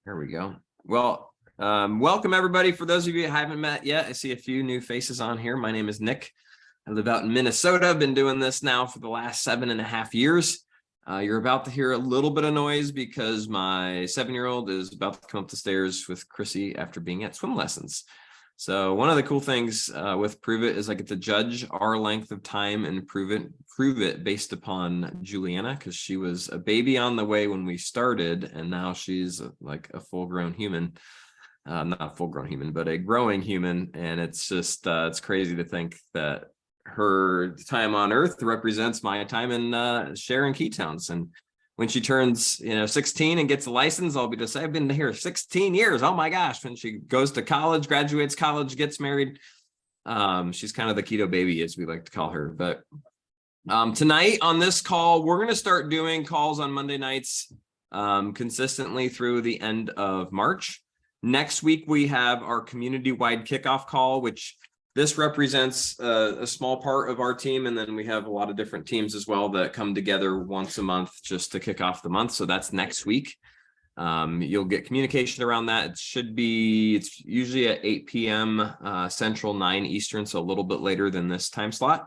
There we go. Well, welcome everybody. For those of you who haven't met yet, I see a few new faces on here. My name is Nick. I live out in Minnesota. I've been doing this now for the last 7.5 years. You're about to hear a little bit of noise because my 7-year-old is about to come up the stairs with Chrissy after being at swim lessons. So one of the cool things with Prove It is I get to judge our length of time and prove it based upon Juliana, because she was a baby on the way when we started, and now she's like a full-grown human. Not a full-grown human, but a growing human. And it's just it's crazy to think that her time on Earth represents my time in sharing ketones. And when she turns 16 and gets a license, I'll be to say I've been here 16 years. Oh my gosh. When she goes to college, graduates college, gets married, she's kind of the keto baby, as we like to call her. But tonight on this call, we're going to start doing calls on Monday nights consistently through the end of March. Next week, we have our community-wide kickoff call, which this represents a small part of our team. And then we have a lot of different teams as well that come together once a month just to kick off the month. So that's next week. You'll get communication around that. It's usually at 8 p.m. Central, 9 Eastern, so a little bit later than this time slot.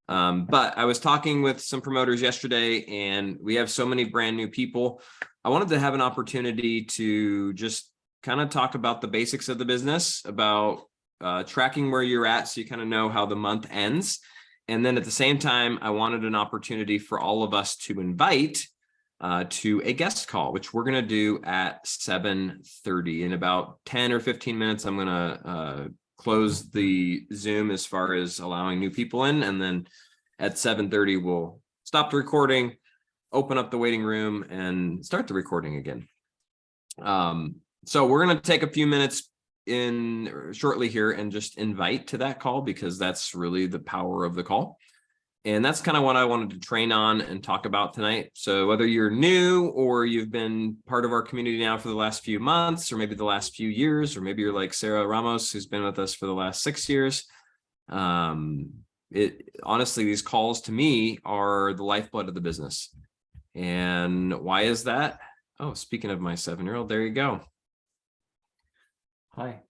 But I was talking with some promoters yesterday, and we have so many brand new people. I wanted to have an opportunity to just kind of talk about the basics of the business, about tracking where you're at so you kind of know how the month ends. And then at the same time, I wanted an opportunity for all of us to invite to a guest call, which we're going to do at 7:30. In about 10 or 15 minutes, I'm going to close the Zoom as far as allowing new people in. And then at 7:30, we'll stop the recording, open up the waiting room, and start the recording again. So we're going to take a few minutes in shortly here and just invite to that call, because that's really the power of the call. And that's kind of what I wanted to train on and talk about tonight. So whether you're new or you've been part of our community now for the last few months, or maybe the last few years, or maybe you're like Sarah Ramos, who's been with us for the last 6 years. Honestly, these calls to me are the lifeblood of the business. And why is that? Oh, speaking of my 7-year-old, there you go. Hi.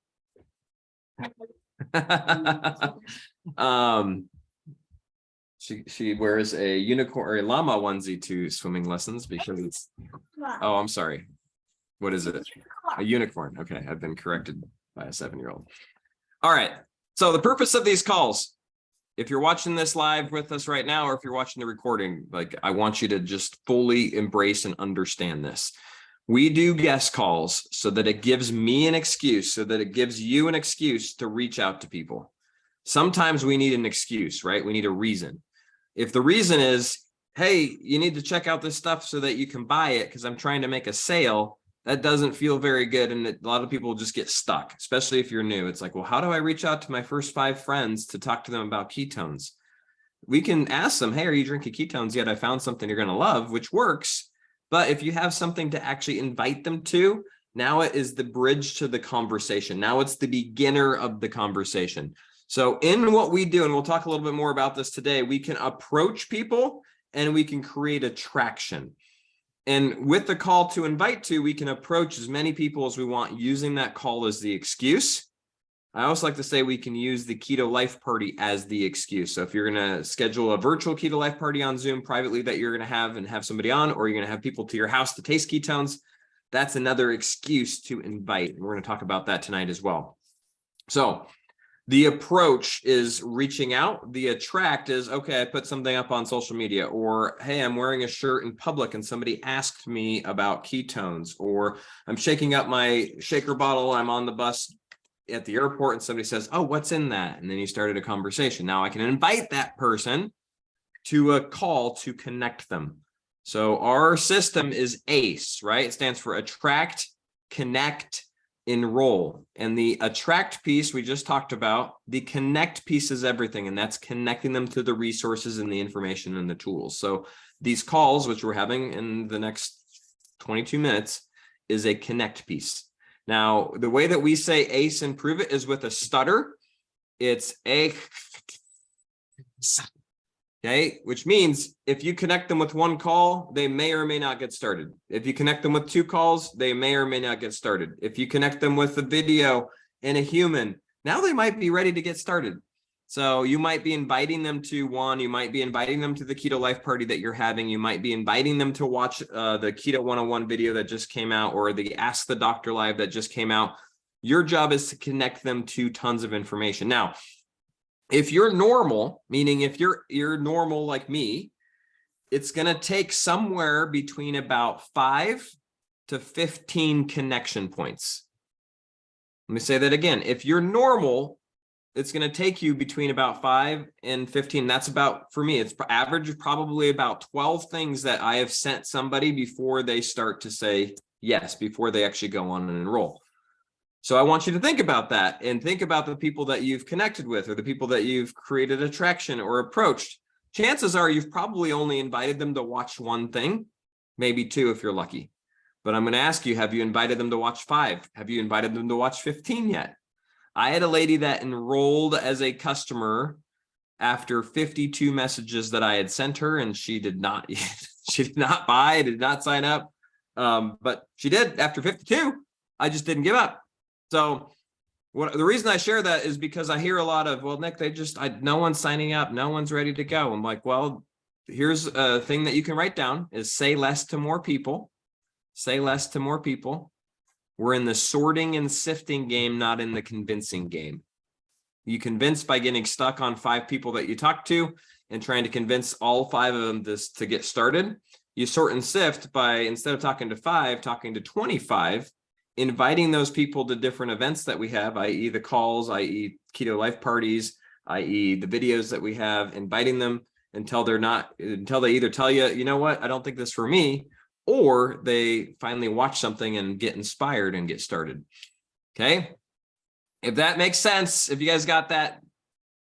She wears a unicorn or a llama onesie to swimming lessons because it's, oh, I'm sorry. What is it? A unicorn. Okay, I've been corrected by a 7-year-old. All right. So the purpose of these calls, if you're watching this live with us right now, or if you're watching the recording, I want you to just fully embrace and understand this. We do guest calls so that it gives me an excuse, so that it gives you an excuse to reach out to people. Sometimes we need an excuse, right? We need a reason. If the reason is, hey, you need to check out this stuff so that you can buy it because I'm trying to make a sale, that doesn't feel very good. And a lot of people just get stuck, especially if you're new. It's like, well, how do I reach out to my first 5 friends to talk to them about ketones? We can ask them, hey, are you drinking ketones yet? I found something you're going to love, which works. But if you have something to actually invite them to, now it is the bridge to the conversation. Now it's the beginner of the conversation. So in what we do, and we'll talk a little bit more about this today, we can approach people and we can create attraction. And with the call to invite to, we can approach as many people as we want using that call as the excuse. I also like to say we can use the Keto Life Party as the excuse. So if you're going to schedule a virtual Keto Life Party on Zoom privately that you're going to have somebody on, or you're going to have people to your house to taste ketones, that's another excuse to invite. And we're going to talk about that tonight as well. So the approach is reaching out. The attract is, okay, I put something up on social media, or, hey, I'm wearing a shirt in public and somebody asked me about ketones, or I'm shaking up my shaker bottle. I'm on the bus at the airport and somebody says, oh, what's in that? And then you started a conversation. Now I can invite that person to a call to connect them. So our system is ACE, right? It stands for attract, connect, enroll. And the attract piece we just talked about, the connect piece is everything. And that's connecting them to the resources and the information and the tools. So these calls, which we're having in the next 22 minutes, is a connect piece. Now, the way that we say ACE and Prove It is with a stutter. It's a, Okay, which means if you connect them with one call, they may or may not get started. If you connect them with 2 calls, they may or may not get started. If you connect them with a video and a human, now they might be ready to get started. So you might be inviting them to one, you might be inviting them to the Keto Life Party that you're having. You might be inviting them to watch the Keto 101 video that just came out, or the Ask the Doctor Live that just came out. Your job is to connect them to tons of information. Now, if you're normal, meaning if you're normal like me, it's going to take somewhere between about 5 to 15 connection points. Let me say that again. If you're normal, it's going to take you between about 5 and 15. That's about, for me, it's average probably about 12 things that I have sent somebody before they start to say yes, before they actually go on and enroll. So I want you to think about that and think about the people that you've connected with, or the people that you've created attraction or approached. Chances are you've probably only invited them to watch one thing, maybe 2 if you're lucky. But I'm going to ask you, have you invited them to watch 5? Have you invited them to watch 15 yet? I had a lady that enrolled as a customer after 52 messages that I had sent her, and she did not buy, did not sign up. But she did after 52. I just didn't give up. So the reason I share that is because I hear a lot of, well, Nick, no one's signing up. No one's ready to go. I'm like, well, here's a thing that you can write down is say less to more people. Say less to more people. We're in the sorting and sifting game, not in the convincing game. You convince by getting stuck on 5 people that you talk to and trying to convince all 5 of them to get started. You sort and sift by, instead of talking to 5, talking to 25, inviting those people to different events that we have, i.e. the calls, i.e. Keto Life Parties, i.e. the videos that we have, inviting them until they either tell you, you know what, I don't think this is for me, or they finally watch something and get inspired and get started. Okay. If that makes sense, if you guys got that,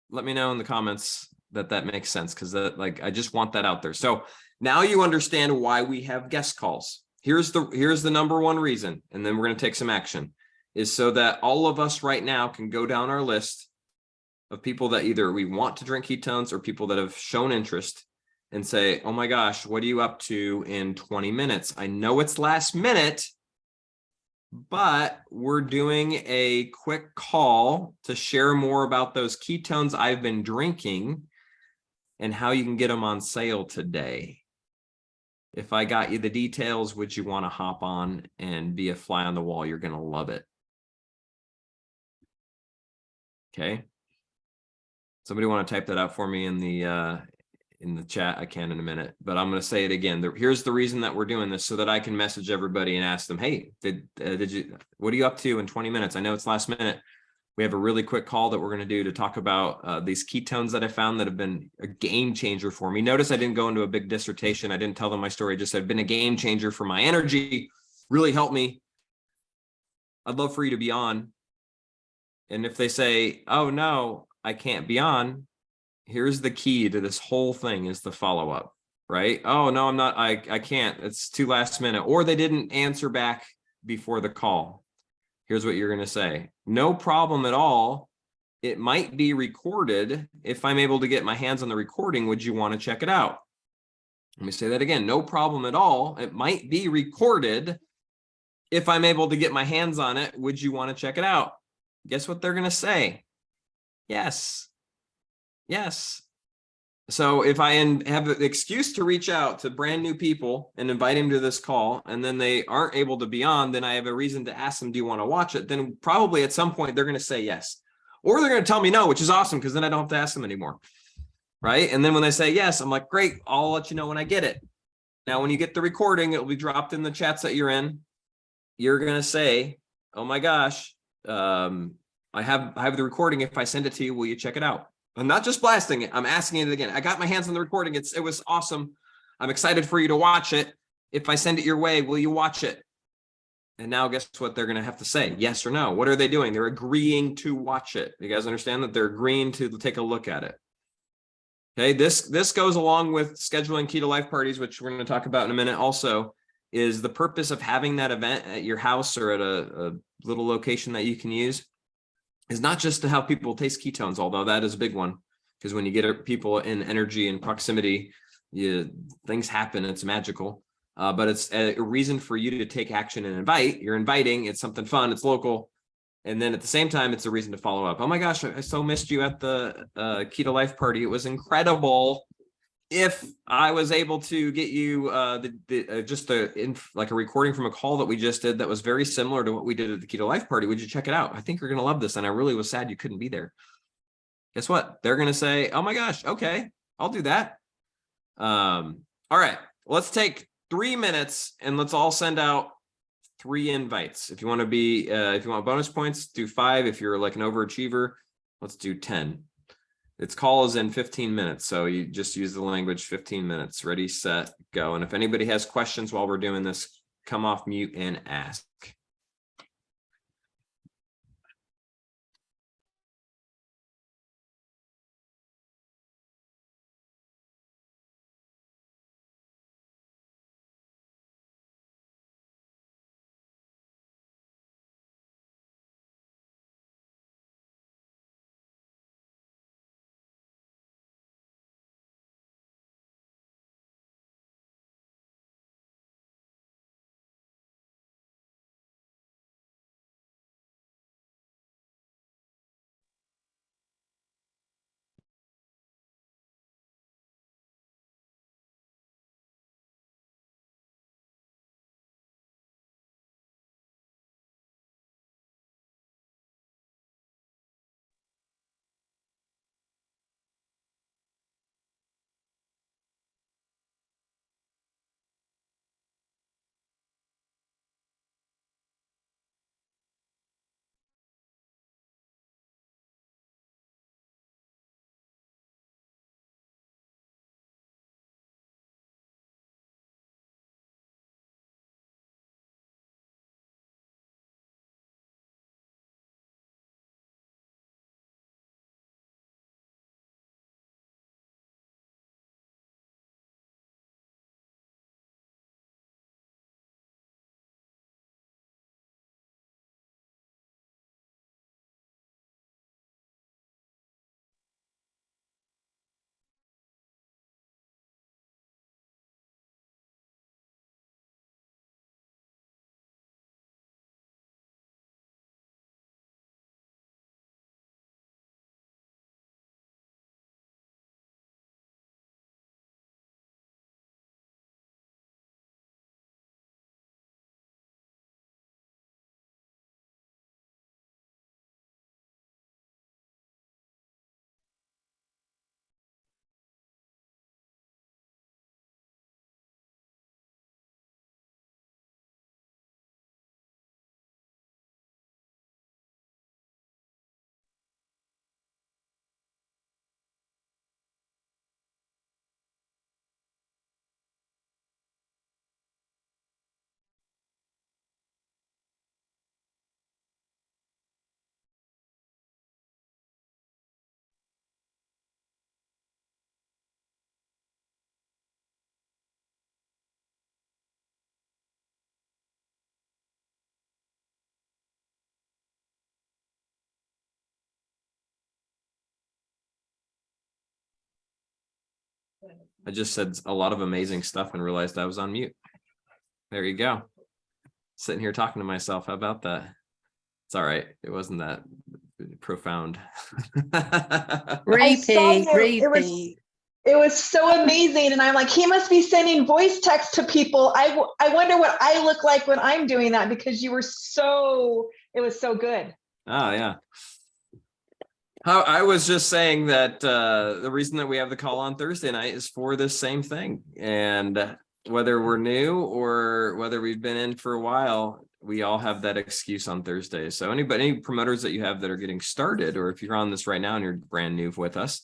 let me know in the comments that makes sense. Cause I just want that out there. So now you understand why we have guest calls. Here's the number one reason, and then we're going to take some action, is so that all of us right now can go down our list of people that either we want to drink ketones or people that have shown interest and say, oh my gosh, what are you up to in 20 minutes? I know it's last minute, but we're doing a quick call to share more about those ketones I've been drinking and how you can get them on sale today. If I got you the details, would you want to hop on and be a fly on the wall? You're going to love it. Okay. Somebody want to type that out for me in the chat? I can in a minute, but I'm going to say it again. Here's the reason that we're doing this, so that I can message everybody and ask them, hey, what are you up to in 20 minutes? I know it's last minute. We have a really quick call that we're going to do to talk about these ketones that I found that have been a game changer for me. Notice I didn't go into a big dissertation. I didn't tell them my story. I just said, been a game changer for my energy, really helped me. I'd love for you to be on. And if they say, oh no, I can't be on, here's the key to this whole thing is the follow-up, right? Oh no, I'm not, I can't, it's too last minute, or they didn't answer back before the call. Here's what you're going to say. No problem at all. It might be recorded. If I'm able to get my hands on the recording, would you want to check it out? Let me say that again. No problem at all. It might be recorded. If I'm able to get my hands on it, would you want to check it out? Guess what they're going to say? Yes. Yes. So if I have an excuse to reach out to brand new people and invite them to this call, and then they aren't able to be on, then I have a reason to ask them, do you want to watch it? Then probably at some point they're going to say yes, or they're going to tell me no, which is awesome, because then I don't have to ask them anymore. Right. And then when they say yes, I'm like, great, I'll let you know when I get it. Now, when you get the recording, it'll be dropped in the chats that you're in. You're going to say, oh my gosh, I have the recording. If I send it to you, will you check it out? I'm not just blasting it. I'm asking it again. I got my hands on the recording. It was awesome. I'm excited for you to watch it. If I send it your way, will you watch it? And now guess what they're going to have to say? Yes or no. What are they doing? They're agreeing to watch it. You guys understand that? They're agreeing to take a look at it. Okay. This goes along with scheduling Keto Life Parties, which we're going to talk about in a minute. Also, is the purpose of having that event at your house or at a little location that you can use is not just to help people taste ketones, although that is a big one. because when you get people in energy and proximity, things happen. It's magical. But it's a reason for you to take action and invite. You're inviting. It's something fun. It's local. And then at the same time, it's a reason to follow up. Oh my gosh, I so missed you at the Keto Life party. It was incredible. If I was able to get you like a recording from a call that we just did that was very similar to what we did at the Keto Life party, would you check it out? I think you're going to love this. And I really was sad you couldn't be there. Guess what? They're going to say, oh my gosh, okay, I'll do that. All right, let's take 3 minutes and let's all send out 3 invites. If you want to be, if you want bonus points, do 5. If you're like an overachiever, let's do 10. Its call is in 15 minutes. So you just use the language 15 minutes, ready, set, go. And if anybody has questions while we're doing this, come off mute and ask. I just said a lot of amazing stuff and realized I was on mute. There you go. Sitting here talking to myself. How about that? It's all right. It wasn't that profound. Repeat. It was so amazing. And I'm like, he must be sending voice text to people. I wonder what I look like when I'm doing that, because it was so good. Oh, yeah. I was just saying that the reason that we have the call on Thursday night is for this same thing. And whether we're new or whether we've been in for a while, we all have that excuse on Thursday. So any promoters that you have that are getting started, or if you're on this right now and you're brand new with us,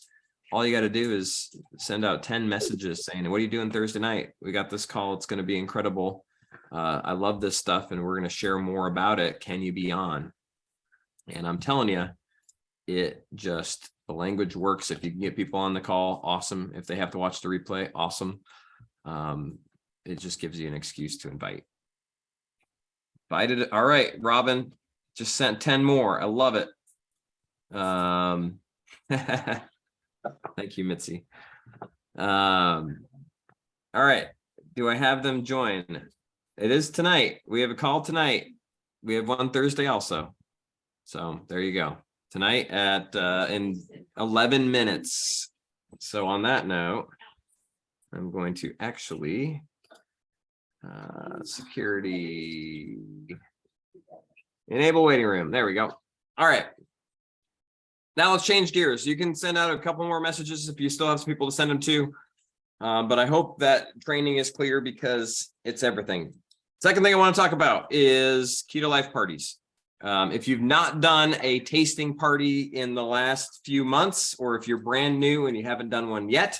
all you got to do is send out 10 messages saying, what are you doing Thursday night? We got this call. It's going to be incredible. I love this stuff and we're going to share more about it. Can you be on? And I'm telling you, the language works. If you can get people on the call, awesome. If they have to watch the replay, awesome. It just gives you an excuse to invite. Invited. All right, Robin just sent 10 more. I love it. Thank you, Mitzi. All right. Do I have them join? It is tonight. We have a call tonight. We have one Thursday also. So there you go. Tonight at in 11 minutes. So on that note, I'm going to actually security enable waiting room. There we go. All right. Now let's change gears. You can send out a couple more messages if you still have some people to send them to. But I hope that training is clear because it's everything. Second thing I want to talk about is Keto Life parties. If you've not done a tasting party in the last few months, or if you're brand new and you haven't done one yet,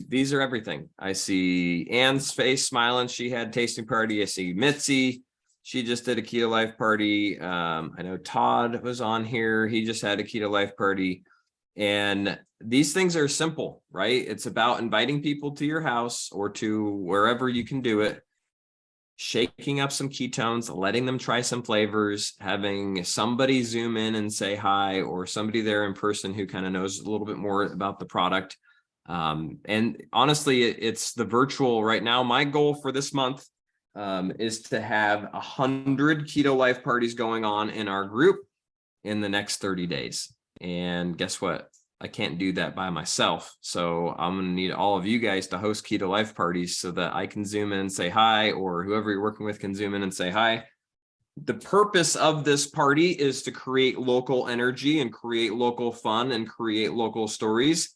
these are everything. I see Anne's face smiling. She had a tasting party. I see Mitzi. She just did a Keto Life party. I know Todd was on here. He just had a Keto Life party. And these things are simple, right? It's about inviting people to your house or to wherever you can do it, shaking up some ketones, letting them try some flavors, having somebody zoom in and say hi, or somebody there in person who kind of knows a little bit more about the product. And honestly, it's the virtual right now. My goal for this month is to have 100 Keto Life parties going on in our group in the next 30 days. And guess what? I can't do that by myself. So I'm going to need all of you guys to host Keto Life parties so that I can zoom in and say hi, or whoever you're working with can zoom in and say hi. The purpose of this party is to create local energy and create local fun and create local stories.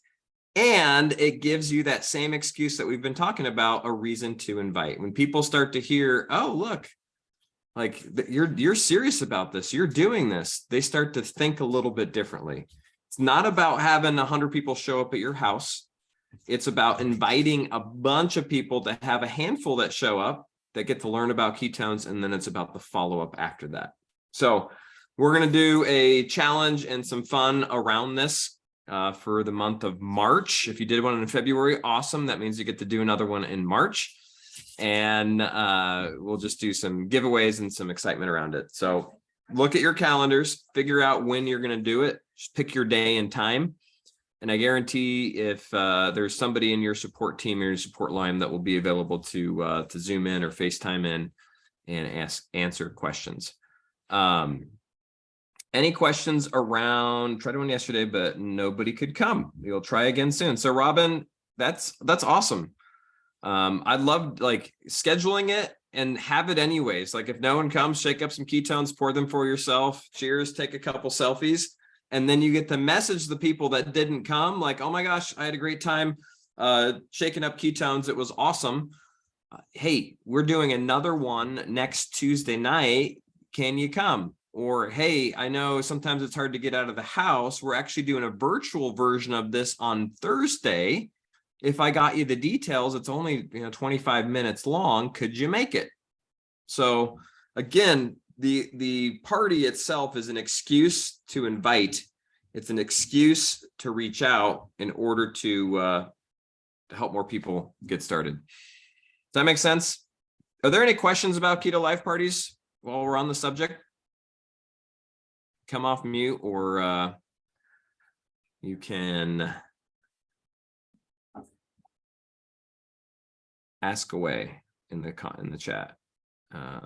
And it gives you that same excuse that we've been talking about, a reason to invite. When people start to hear, oh, look, like you're serious about this, you're doing this, they start to think a little bit differently. It's not about having 100 people show up at your house. It's about inviting a bunch of people to have a handful that show up that get to learn about ketones. And then it's about the follow-up after that. So we're going to do a challenge and some fun around this for the month of March. If you did one in February, awesome. That means you get to do another one in March. And we'll just do some giveaways and some excitement around it. So look at your calendars, figure out when you're going to do it. Just pick your day and time. And I guarantee if there's somebody in your support team or your support line that will be available to Zoom in or FaceTime in and answer questions. Any questions around, tried one yesterday, but nobody could come. We'll try again soon. So Robin, that's awesome. I'd love like scheduling it and have it anyways. Like if no one comes, shake up some ketones, pour them for yourself. Cheers, take a couple selfies. And then you get to message the people that didn't come like, oh my gosh, I had a great time shaking up ketones. It was awesome. Hey, we're doing another one next Tuesday night. Can you come? Or, hey, I know sometimes it's hard to get out of the house. We're actually doing a virtual version of this on Thursday. If I got you the details, it's only 25 minutes long. Could you make it? So again, the party itself is an excuse to invite. It's an excuse to reach out in order to help more people get started. Does that make sense? Are there any questions about Keto Life parties while we're on the subject? Come off mute, or you can ask away in the chat. I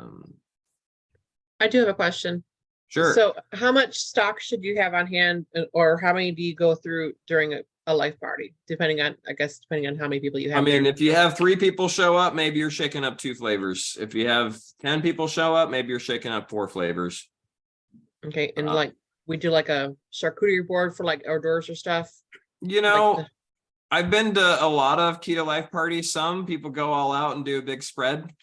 do have a question. Sure. So how much stock should you have on hand, or how many do you go through during a life party? Depending on how many people you have. I mean, if you have 3 people show up, maybe you're shaking up 2 flavors. If you have 10 people show up, maybe you're shaking up 4 flavors. Okay. And like we do like a charcuterie board for like hors d'oeuvres or stuff. I've been to a lot of Keto Life parties. Some people go all out and do a big spread.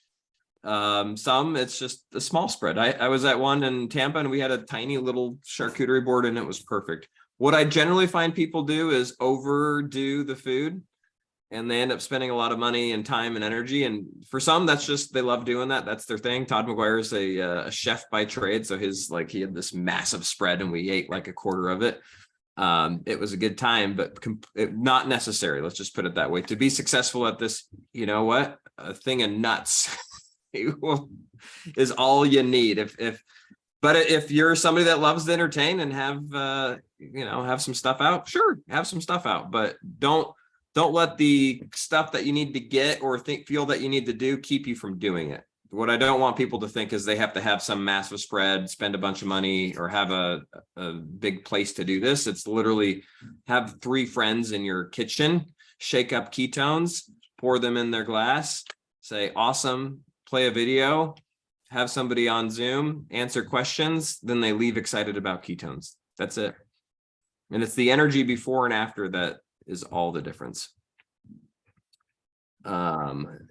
Some it's just a small spread. I was at one in Tampa and we had a tiny little charcuterie board and it was perfect. What I generally find people do is overdo the food and they end up spending a lot of money and time and energy. And for some, that's just, they love doing that. That's their thing. Todd McGuire is a chef by trade. So he had this massive spread and we ate like a quarter of it. It was a good time, but not necessary. Let's just put it that way. To be successful at this, you know what? A thing of nuts is all you need. If But if you're somebody that loves to entertain and have, have some stuff out, sure, have some stuff out, but don't let the stuff that you need to get or feel that you need to do keep you from doing it. What I don't want people to think is they have to have some massive spread, spend a bunch of money, or have a big place to do this. It's literally have 3 friends in your kitchen, shake up ketones, pour them in their glass, say, awesome, play a video, have somebody on Zoom, answer questions, then they leave excited about ketones. That's it. And it's the energy before and after that is all the difference.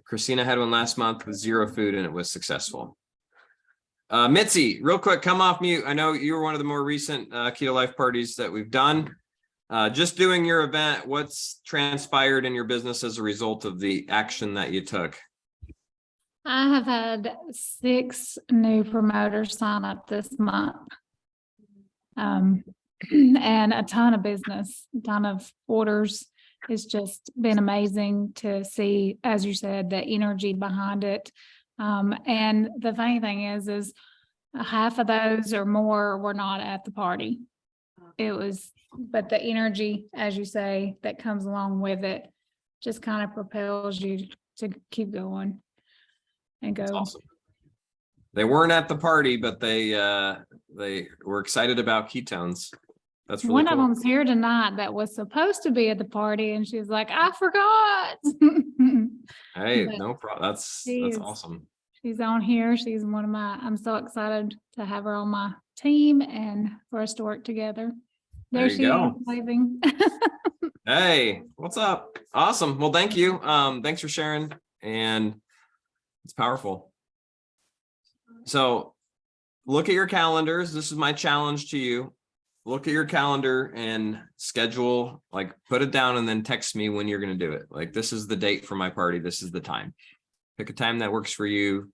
Christina had one last month with 0 food and it was successful. Mitzi, real quick, come off mute. I know you were one of the more recent Keto Life parties that we've done. Just doing your event, what's transpired in your business as a result of the action that you took? I have had 6 new promoters sign up this month. And a ton of business, a ton of orders. It's just been amazing to see, as you said, the energy behind it. And the funny thing is half of those or more were not at the party. But the energy, as you say, that comes along with it just kind of propels you to keep going. And go. That's awesome. They weren't at the party, but they were excited about ketones. That's really one cool. of them's here tonight that was supposed to be at the party, and she's like, "I forgot." Hey, But no problem. That's awesome. She's on here. She's one of my. I'm so excited to have her on my team and for us to work together. There you go. Is, waving. Hey, what's up? Awesome. Well, thank you. Thanks for sharing, and it's powerful. So look at your calendars. This is my challenge to you. Look at your calendar and schedule, like put it down and then text me when you're going to do it. Like, this is the date for my party. This is the time. Pick a time that works for you.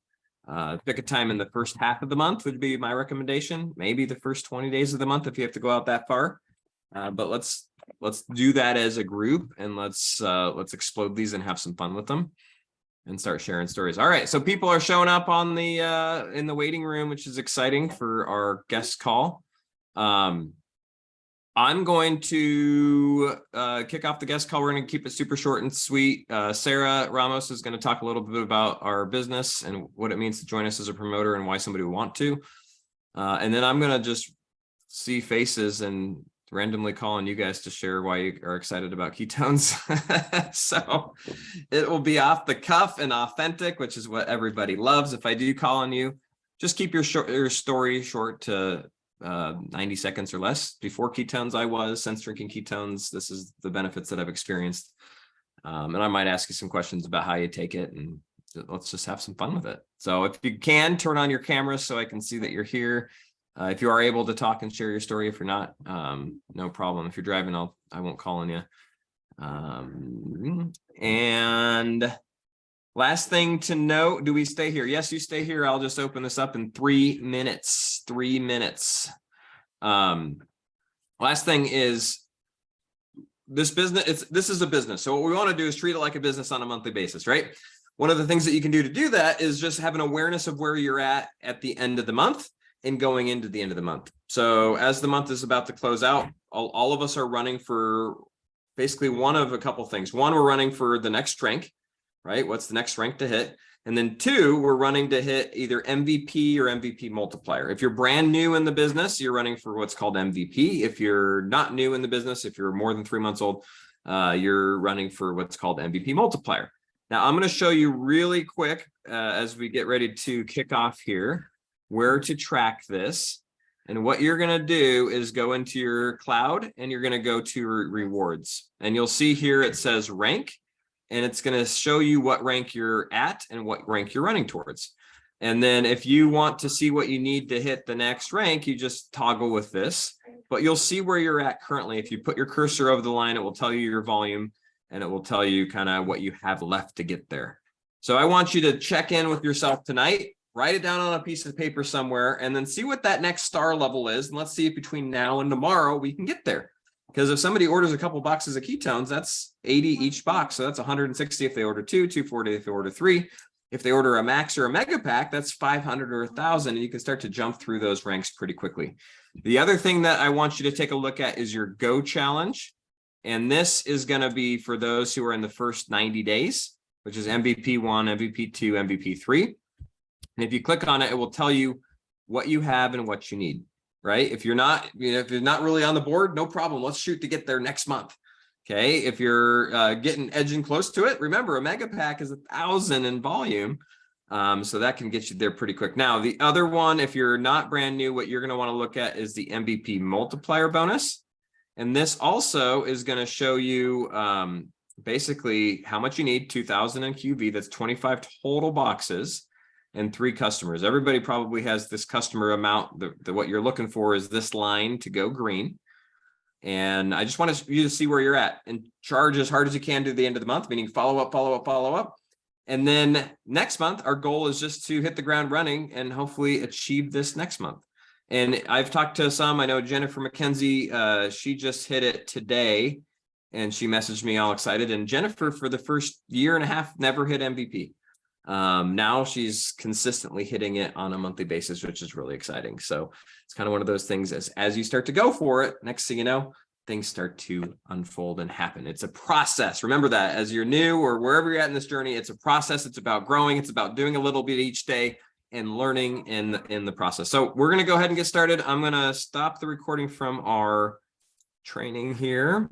Pick a time in the first half of the month would be my recommendation. Maybe the first 20 days of the month if you have to go out that far. But let's do that as a group, and let's explode these and have some fun with them and start sharing stories. All right, so people are showing up on the in the waiting room, which is exciting for our guest call. I'm going to kick off the guest call. We're going to keep it super short and sweet. Sarah Ramos is going to talk a little bit about our business and what it means to join us as a promoter and why somebody would want to. And then I'm going to just see faces and randomly call on you guys to share why you are excited about ketones. So it will be off the cuff and authentic, which is what everybody loves. If I do call on you, just keep your story short to 90 seconds or less. Before ketones, I was. Since drinking ketones, this is the benefits that I've experienced. And I might ask you some questions about how you take it, and let's just have some fun with it. So if you can, turn on your camera so I can see that you're here. If you are able to talk and share your story, if you're not, no problem. If you're driving, I won't call on you. And last thing to note, do we stay here? Yes, you stay here. I'll just open this up in 3 minutes. 3 minutes. Last thing is this business. This is a business. So what we want to do is treat it like a business on a monthly basis, right? One of the things that you can do to do that is just have an awareness of where you're at the end of the month and going into the end of the month. So as the month is about to close out, all of us are running for basically one of a couple things. One, we're running for the next rank, right? What's the next rank to hit? And then 2, we're running to hit either MVP or MVP multiplier. If you're brand new in the business, you're running for what's called MVP. If you're not new in the business, if you're more than 3 months old, you're running for what's called MVP multiplier. Now, I'm going to show you really quick as we get ready to kick off here, where to track this. And what you're going to do is go into your cloud and you're going to go to rewards. And you'll see here it says rank, and it's going to show you what rank you're at and what rank you're running towards. And then if you want to see what you need to hit the next rank, you just toggle with this, but you'll see where you're at currently. If you put your cursor over the line, it will tell you your volume and it will tell you kind of what you have left to get there. So I want you to check in with yourself tonight. Write it down on a piece of paper somewhere, and then see what that next star level is. And let's see if between now and tomorrow we can get there. Because if somebody orders a couple boxes of ketones, that's 80 each box. So that's 160 if they order 2, 240 if they order 3. If they order a max or a mega pack, that's 500 or 1,000, and you can start to jump through those ranks pretty quickly. The other thing that I want you to take a look at is your Go challenge. And this is going to be for those who are in the first 90 days, which is MVP 1, MVP 2, MVP 3. And if you click on it, it will tell you what you have and what you need, right? If you're not, if you're not really on the board, no problem. Let's shoot to get there next month. Okay. If you're edging close to it, remember a mega pack is 1,000 in volume. So that can get you there pretty quick. Now, the other one, if you're not brand new, what you're going to want to look at is the MVP multiplier bonus. And this also is going to show you basically how much you need, 2,000 in QV. That's 25 total boxes and 3 customers. Everybody probably has this customer amount. What you're looking for is this line to go green. And I just want you to see where you're at and charge as hard as you can to the end of the month, meaning follow up, follow up, follow up. And then next month, our goal is just to hit the ground running and hopefully achieve this next month. And I've talked to some, I know Jennifer McKenzie, she just hit it today and she messaged me all excited. And Jennifer, for the first year and a half, never hit MVP. Now she's consistently hitting it on a monthly basis, which is really exciting. So it's kind of one of those things as you start to go for it, next thing you know, things start to unfold and happen. It's a process. Remember that as you're new or wherever you're at in this journey, it's a process. It's about growing. It's about doing a little bit each day and learning in the process. So we're going to go ahead and get started. I'm going to stop the recording from our training here.